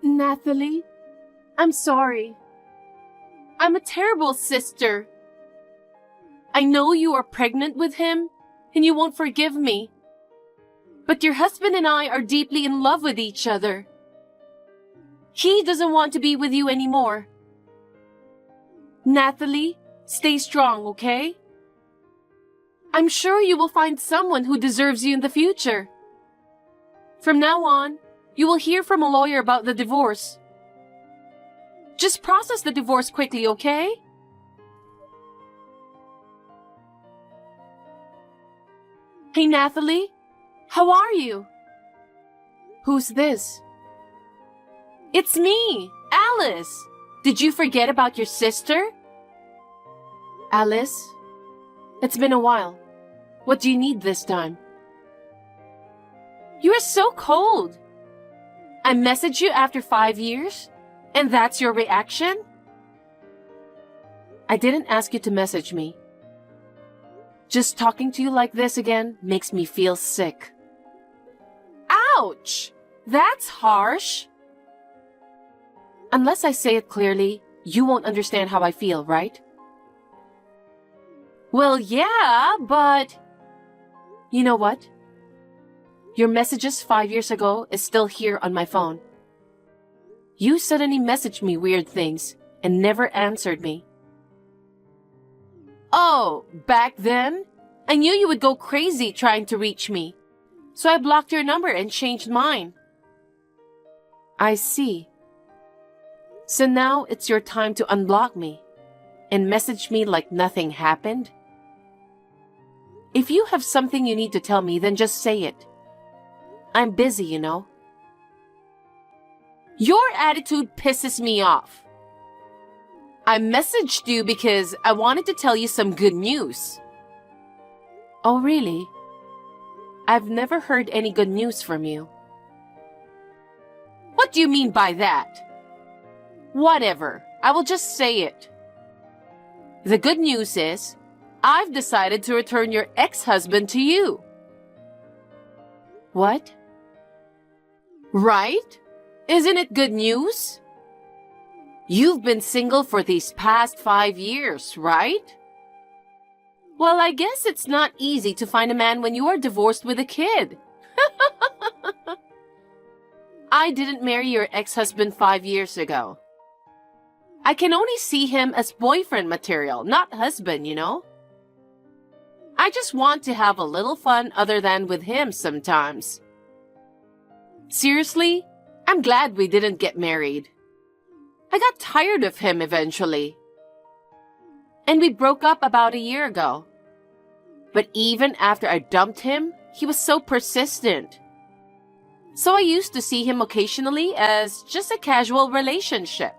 Nathalie, I'm sorry. I'm a terrible sister. I know you are pregnant with him, and you won't forgive me. But your husband and I are deeply in love with each other. He doesn't want to be with you anymore. Nathalie, stay strong, okay? I'm sure you will find someone who deserves you in the future. From now on, you will hear from a lawyer about the divorce. Just process the divorce quickly, okay? Hey, Nathalie, how are you? Who's this? It's me, Alice. Did you forget about your sister? Alice, it's been a while. What do you need this time? You are so cold. I messaged you after 5 years, and that's your reaction? I didn't ask you to message me. Just talking to you like this again makes me feel sick. Ouch! That's harsh. Unless I say it clearly, you won't understand how I feel, right? Well, yeah, but... You know what? Your messages 5 years ago is still here on my phone. You suddenly messaged me weird things and never answered me. Oh, back then? I knew you would go crazy trying to reach me, so I blocked your number and changed mine. I see. So now it's your time to unblock me and message me like nothing happened? If you have something you need to tell me, then just say it. I'm busy, you know. Your attitude pisses me off. I messaged you because I wanted to tell you some good news. Oh, really? I've never heard any good news from you. What do you mean by that? Whatever, I will just say it. The good news is, I've decided to return your ex-husband to you. What? Right? Isn't it good news? You've been single for these past 5 years, right? Well, I guess it's not easy to find a man when you are divorced with a kid. I didn't marry your ex-husband 5 years ago. I can only see him as boyfriend material, not husband, you know? I just want to have a little fun other than with him sometimes. Seriously, I'm glad we didn't get married. I got tired of him eventually. And we broke up about a year ago. But even after I dumped him, he was so persistent. So I used to see him occasionally as just a casual relationship.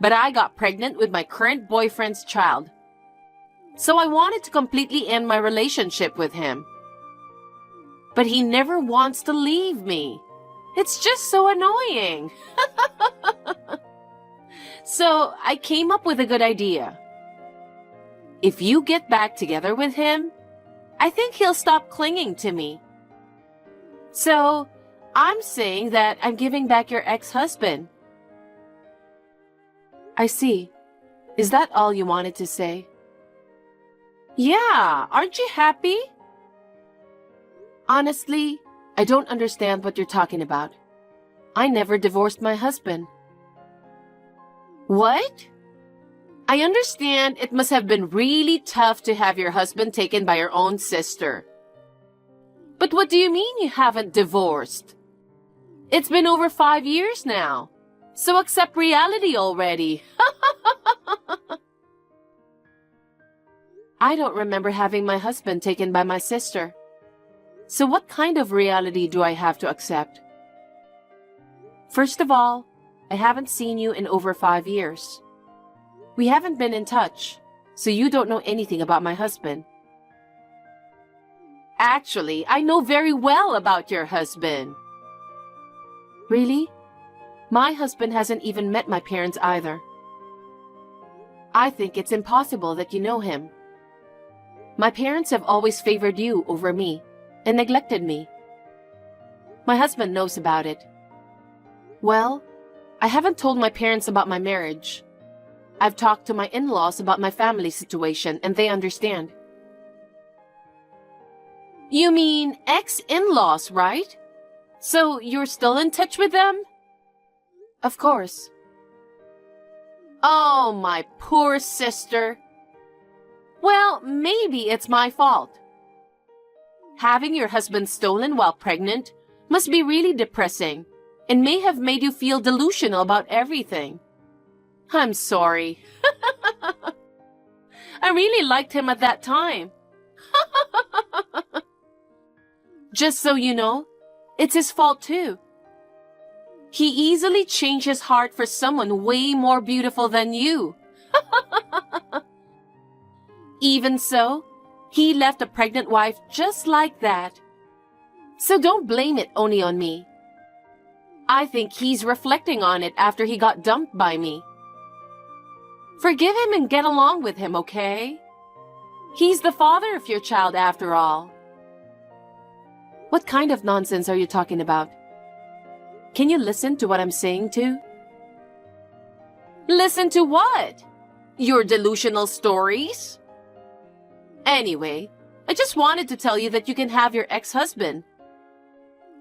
But I got pregnant with my current boyfriend's child. So I wanted to completely end my relationship with him. But he never wants to leave me. It's just so annoying. So I came up with a good idea. If you get back together with him, I think he'll stop clinging to me. So I'm saying that I'm giving back your ex-husband. I see. Is that all you wanted to say? Yeah, aren't you happy? Honestly, I don't understand what you're talking about. I never divorced my husband. What? I understand it must have been really tough to have your husband taken by your own sister. But what do you mean you haven't divorced? It's been over 5 years now, so accept reality already. I don't remember having my husband taken by my sister. So what kind of reality do I have to accept? First of all, I haven't seen you in over 5 years. We haven't been in touch, so you don't know anything about my husband. Actually, I know very well about your husband. Really? My husband hasn't even met my parents either. I think it's impossible that you know him. My parents have always favored you over me and neglected me. My husband knows about it. Well, I haven't told my parents about my marriage. I've talked to my in-laws about my family situation and they understand. You mean ex-in-laws, right? So you're still in touch with them? Of course. Oh, my poor sister. Well, maybe it's my fault. Having your husband stolen while pregnant must be really depressing and may have made you feel delusional about everything. I'm sorry. I really liked him at that time. Just so you know, it's his fault too. He easily changed his heart for someone way more beautiful than you. Even so, he left a pregnant wife just like that. So don't blame it only on me. I think he's reflecting on it after he got dumped by me. Forgive him and get along with him, okay? He's the father of your child after all. What kind of nonsense are you talking about? Can you listen to what I'm saying too? Listen to what? Your delusional stories? Anyway, I just wanted to tell you that you can have your ex-husband.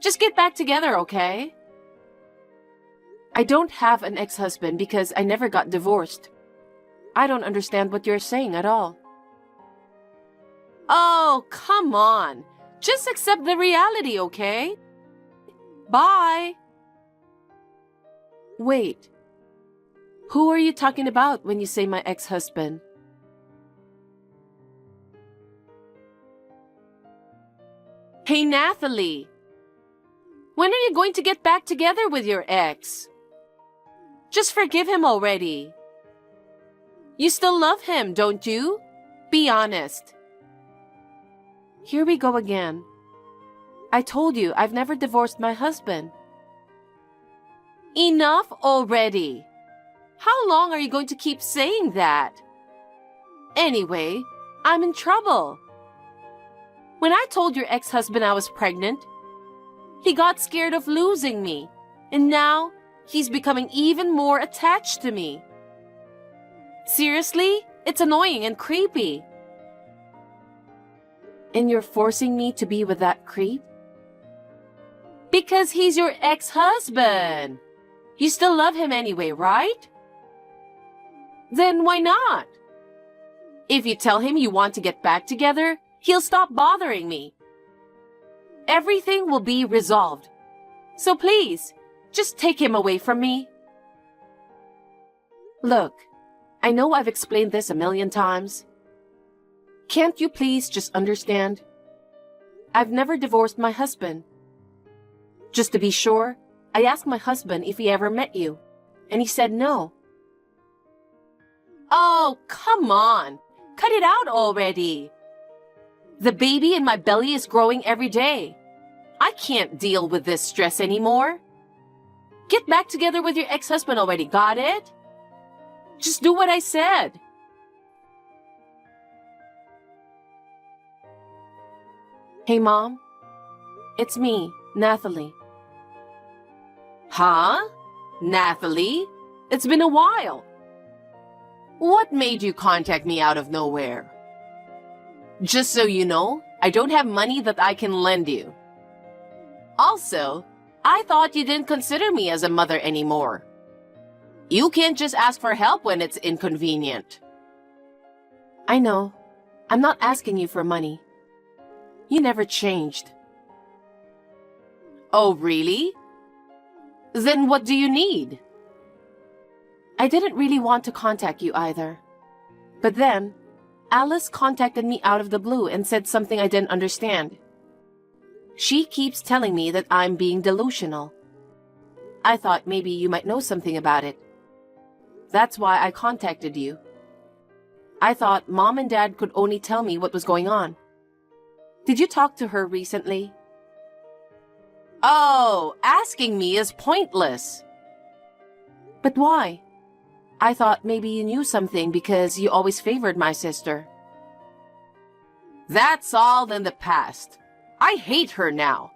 Just get back together, okay? I don't have an ex-husband because I never got divorced. I don't understand what you're saying at all. Oh, come on. Just accept the reality, okay? Bye. Wait. Who are you talking about when you say my ex-husband? Hey, Nathalie. When are you going to get back together with your ex? Just forgive him already. You still love him, don't you? Be honest. Here we go again. I told you I've never divorced my husband. Enough already. How long are you going to keep saying that? Anyway, I'm in trouble. When I told your ex-husband I was pregnant, he got scared of losing me, and now he's becoming even more attached to me. Seriously, it's annoying and creepy. And you're forcing me to be with that creep? Because he's your ex-husband. You still love him anyway, right? Then why not? If you tell him you want to get back together, he'll stop bothering me. Everything will be resolved. So please, just take him away from me. Look, I know I've explained this a million times. Can't you please just understand? I've never divorced my husband. Just to be sure, I asked my husband if he ever met you, and he said no. Oh, come on. Cut it out already. The baby in my belly is growing every day. I can't deal with this stress anymore. Get back together with your ex-husband already, got it? Just do what I said. Hey, Mom. It's me, Nathalie. Huh? Nathalie? It's been a while. What made you contact me out of nowhere? Just so you know, I don't have money that I can lend you. Also, I thought you didn't consider me as a mother anymore. You can't just ask for help when it's inconvenient. I know. I'm not asking you for money. You never changed. Oh, really? Then what do you need? I didn't really want to contact you either. But then, Alice contacted me out of the blue and said something I didn't understand. She keeps telling me that I'm being delusional. I thought maybe you might know something about it. That's why I contacted you. I thought Mom and Dad could only tell me what was going on. Did you talk to her recently? Oh, asking me is pointless. But why? I thought maybe you knew something because you always favored my sister. That's all in the past. I hate her now.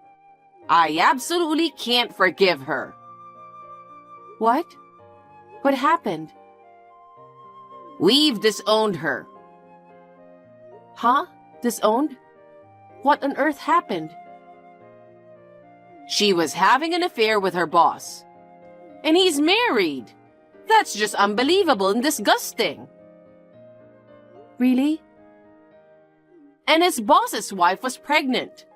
I absolutely can't forgive her. What? What happened? We've disowned her. Huh? Disowned? What on earth happened? She was having an affair with her boss. And he's married. That's just unbelievable and disgusting. Really? And his boss's wife was pregnant.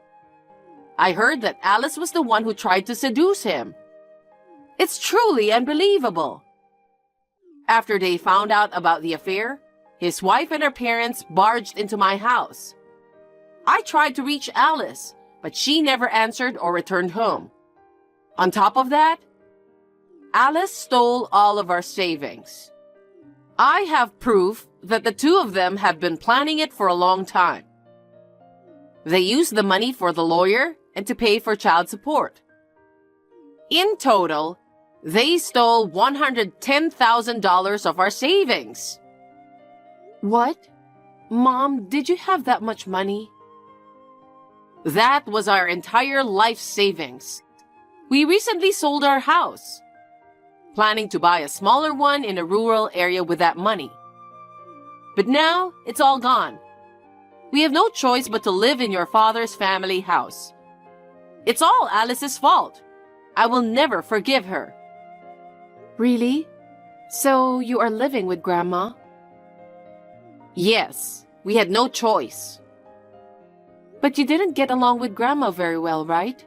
I heard that Alice was the one who tried to seduce him. It's truly unbelievable. After they found out about the affair, his wife and her parents barged into my house. I tried to reach Alice, but she never answered or returned home. On top of that, Alice stole all of our savings. I have proof that the two of them have been planning it for a long time. They used the money for the lawyer and to pay for child support. In total, they stole $110,000 of our savings. What? Mom, did you have that much money? That was our entire life savings. We recently sold our house, planning to buy a smaller one in a rural area with that money. But now, it's all gone. We have no choice but to live in your father's family house. It's all Alice's fault. I will never forgive her. Really? So you are living with Grandma? Yes, we had no choice. But you didn't get along with Grandma very well, right?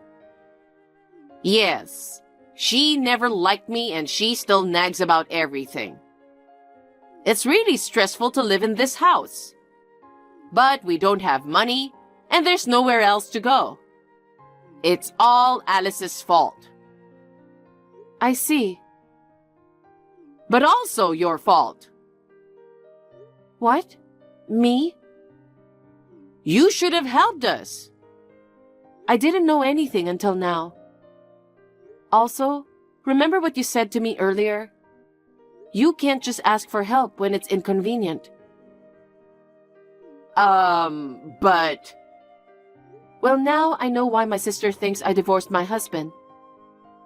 Yes. She never liked me and she still nags about everything. It's really stressful to live in this house. But we don't have money and there's nowhere else to go. It's all Alice's fault. I see. But also your fault. What? Me? You should have helped us. I didn't know anything until now. Also, remember what you said to me earlier? You can't just ask for help when it's inconvenient. But... Well, now I know why my sister thinks I divorced my husband.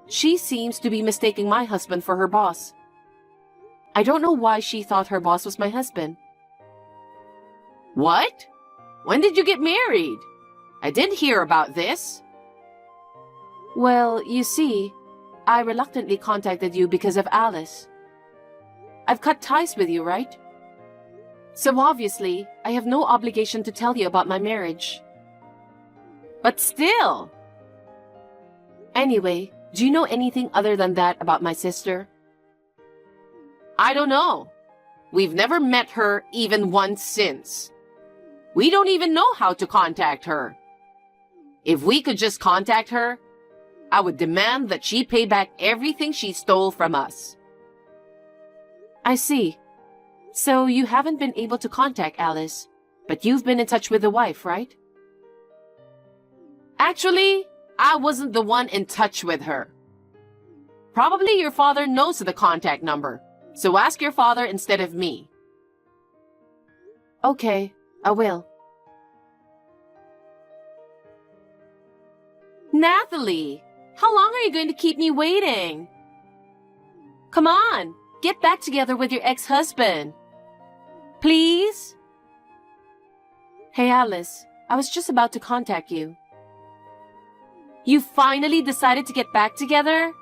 She seems to be mistaking my husband for her boss. I don't know why she thought her boss was my husband. What? When did you get married? I didn't hear about this. Well, you see, I reluctantly contacted you because of Alice. I've cut ties with you, right? So obviously, I have no obligation to tell you about my marriage. But still. Anyway, do you know anything other than that about my sister? I don't know. We've never met her even once since. We don't even know how to contact her. If we could just contact her, I would demand that she pay back everything she stole from us. I see. So you haven't been able to contact Alice, but you've been in touch with the wife, right? Actually, I wasn't the one in touch with her. Probably your father knows the contact number, so ask your father instead of me. Okay, I will. Nathalie, how long are you going to keep me waiting? Come on, get back together with your ex-husband. Please? Hey Alice, I was just about to contact you. You finally decided to get back together?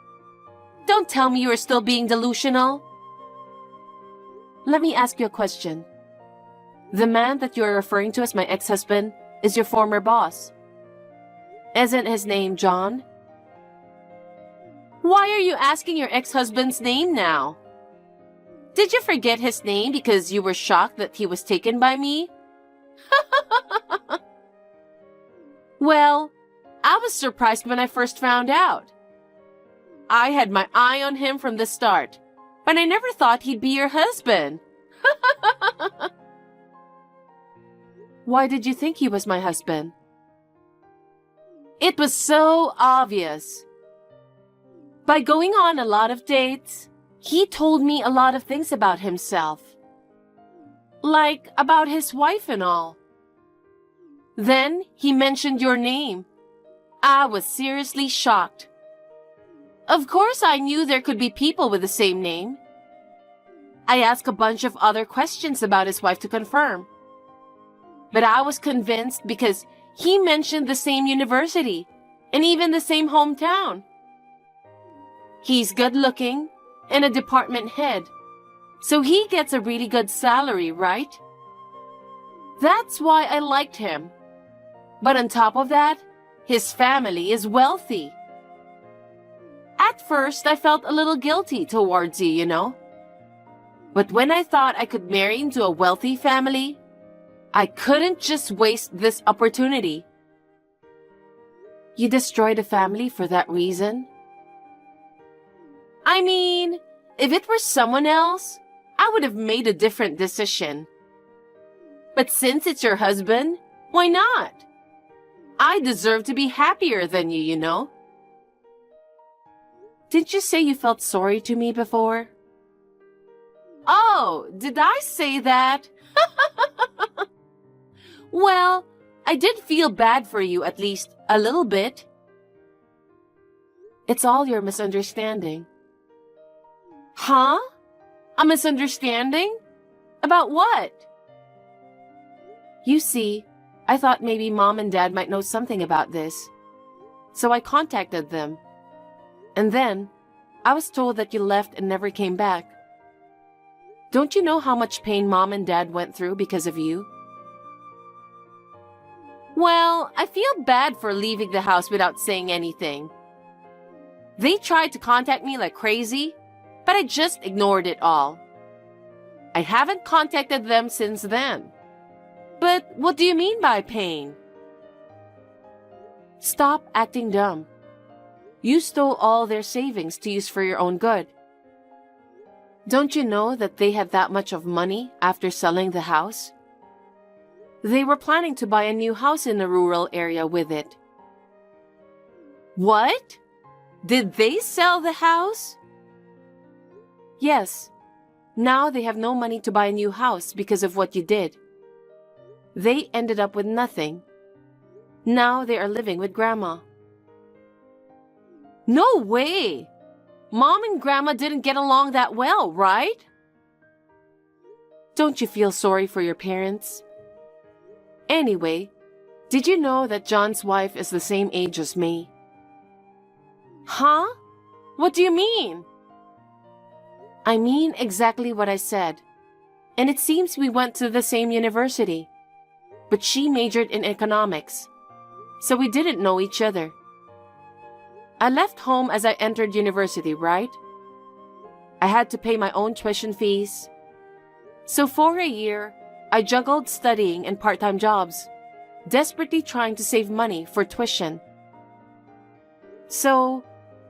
Don't tell me you are still being delusional. Let me ask you a question. The man that you are referring to as my ex-husband is your former boss. Isn't his name John? Why are you asking your ex-husband's name now? Did you forget his name because you were shocked that he was taken by me? Well, I was surprised when I first found out. I had my eye on him from the start, but I never thought he'd be your husband. Why did you think he was my husband? It was so obvious. By going on a lot of dates, he told me a lot of things about himself. Like about his wife and all. Then he mentioned your name. I was seriously shocked. Of course, I knew there could be people with the same name. I asked a bunch of other questions about his wife to confirm. But I was convinced because he mentioned the same university and even the same hometown. He's good looking and a department head, so he gets a really good salary, right? That's why I liked him. But on top of that, his family is wealthy. At first, I felt a little guilty towards you, you know. But when I thought I could marry into a wealthy family, I couldn't just waste this opportunity. You destroyed a family for that reason? I mean, if it were someone else, I would have made a different decision. But since it's your husband, why not? I deserve to be happier than you, you know. Didn't you say you felt sorry to me before? Oh, did I say that? Well, I did feel bad for you at least a little bit. It's all your misunderstanding. Huh? A misunderstanding? About what? You see, I thought maybe Mom and Dad might know something about this. So I contacted them. And then, I was told that you left and never came back. Don't you know how much pain Mom and Dad went through because of you? Well, I feel bad for leaving the house without saying anything. They tried to contact me like crazy, but I just ignored it all. I haven't contacted them since then. But what do you mean by pain? Stop acting dumb. You stole all their savings to use for your own good. Don't you know that they had that much of money after selling the house? They were planning to buy a new house in a rural area with it. What? Did they sell the house? Yes. Now they have no money to buy a new house because of what you did. They ended up with nothing. Now they are living with Grandma. No way! Mom and Grandma didn't get along that well, right? Don't you feel sorry for your parents? Anyway, did you know that John's wife is the same age as me? Huh? What do you mean? I mean exactly what I said. And it seems we went to the same university. But she majored in economics, so we didn't know each other. I left home as I entered university, right? I had to pay my own tuition fees. So for a year, I juggled studying and part-time jobs, desperately trying to save money for tuition. So,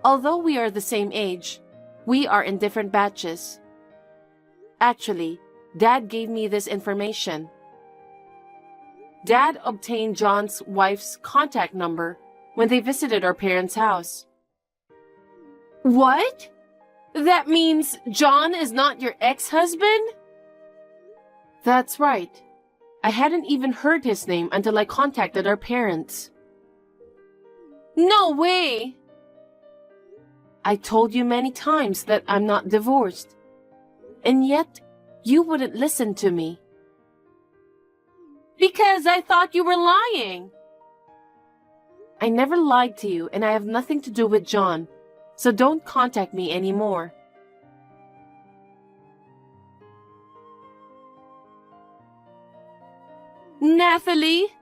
although we are the same age, we are in different batches. Actually, Dad gave me this information. Dad obtained John's wife's contact number when they visited our parents' house. What? That means John is not your ex-husband? That's right. I hadn't even heard his name until I contacted our parents. No way! I told you many times that I'm not divorced. And yet, you wouldn't listen to me. Because I thought you were lying. I never lied to you, and I have nothing to do with John, so don't contact me anymore. Nathalie,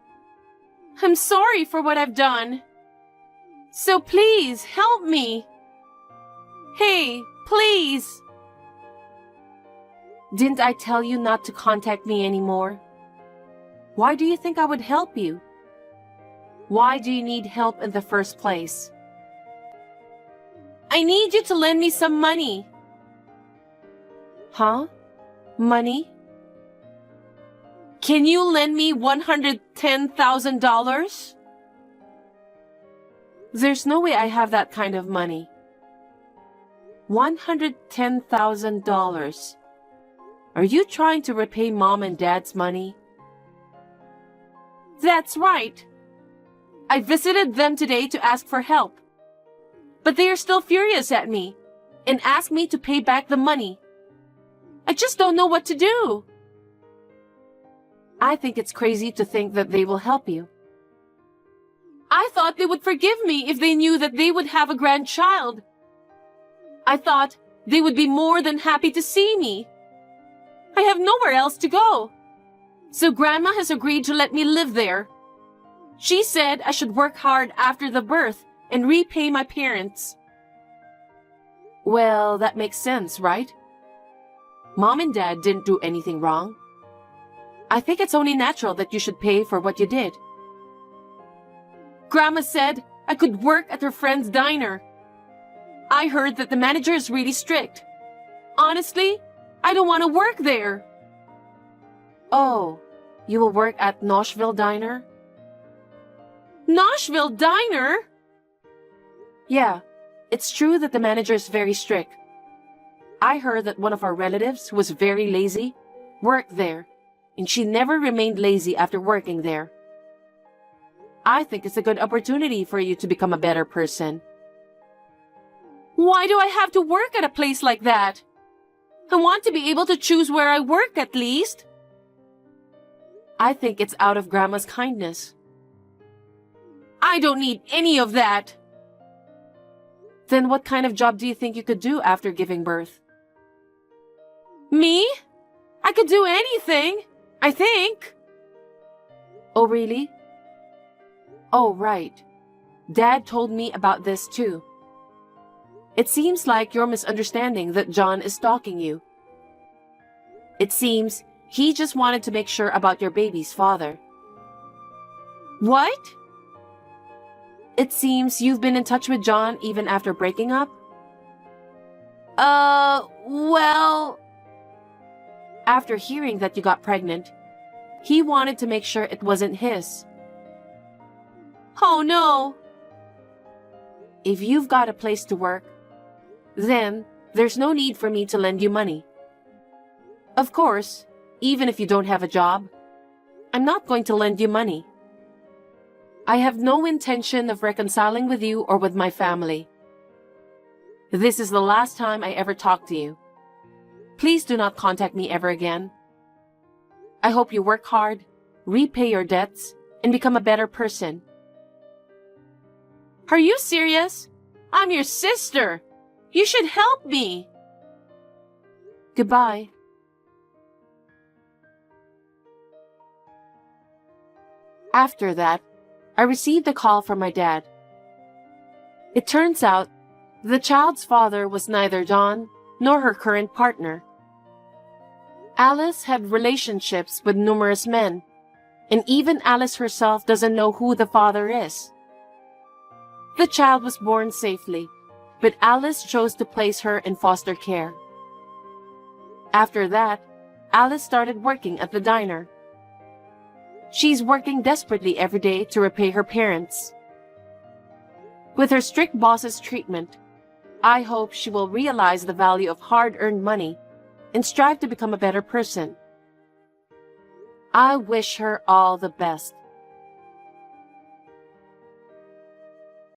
I'm sorry for what I've done. So please help me. Hey, please. Didn't I tell you not to contact me anymore? Why do you think I would help you? Why do you need help in the first place? I need you to lend me some money. Huh? Money? Can you lend me $110,000? There's no way I have that kind of money. $110,000. Are you trying to repay Mom and Dad's money? That's right. I visited them today to ask for help. But they are still furious at me and ask me to pay back the money. I just don't know what to do. I think it's crazy to think that they will help you. I thought they would forgive me if they knew that they would have a grandchild. I thought they would be more than happy to see me. I have nowhere else to go. So Grandma has agreed to let me live there. She said I should work hard after the birth and repay my parents. Well, that makes sense, right? Mom and Dad didn't do anything wrong. I think it's only natural that you should pay for what you did. Grandma said I could work at her friend's diner. I heard that the manager is really strict. Honestly, I don't want to work there. Oh, you will work at Noshville Diner? Noshville Diner? Yeah, it's true that the manager is very strict. I heard that one of our relatives, who was very lazy, worked there, and she never remained lazy after working there. I think it's a good opportunity for you to become a better person. Why do I have to work at a place like that? I want to be able to choose where I work at least. I think it's out of Grandma's kindness. I don't need any of that. Then what kind of job do you think you could do after giving birth? Me? I could do anything, I think. Oh, really? Oh, right. Dad told me about this too. It seems like you're misunderstanding that John is stalking you. It seems he just wanted to make sure about your baby's father. What? It seems you've been in touch with John even after breaking up? Well... After hearing that you got pregnant, he wanted to make sure it wasn't his. Oh no! If you've got a place to work, then there's no need for me to lend you money. Of course, even if you don't have a job, I'm not going to lend you money. I have no intention of reconciling with you or with my family. This is the last time I ever talk to you. Please do not contact me ever again. I hope you work hard, repay your debts, and become a better person. Are you serious? I'm your sister. You should help me. Goodbye. After that, I received a call from my dad. It turns out the child's father was neither John nor her current partner. Alice had relationships with numerous men, and even Alice herself doesn't know who the father is. The child was born safely, but Alice chose to place her in foster care. After that, Alice started working at the diner. She's working desperately every day to repay her parents. With her strict boss's treatment, I hope she will realize the value of hard-earned money and strive to become a better person. I wish her all the best.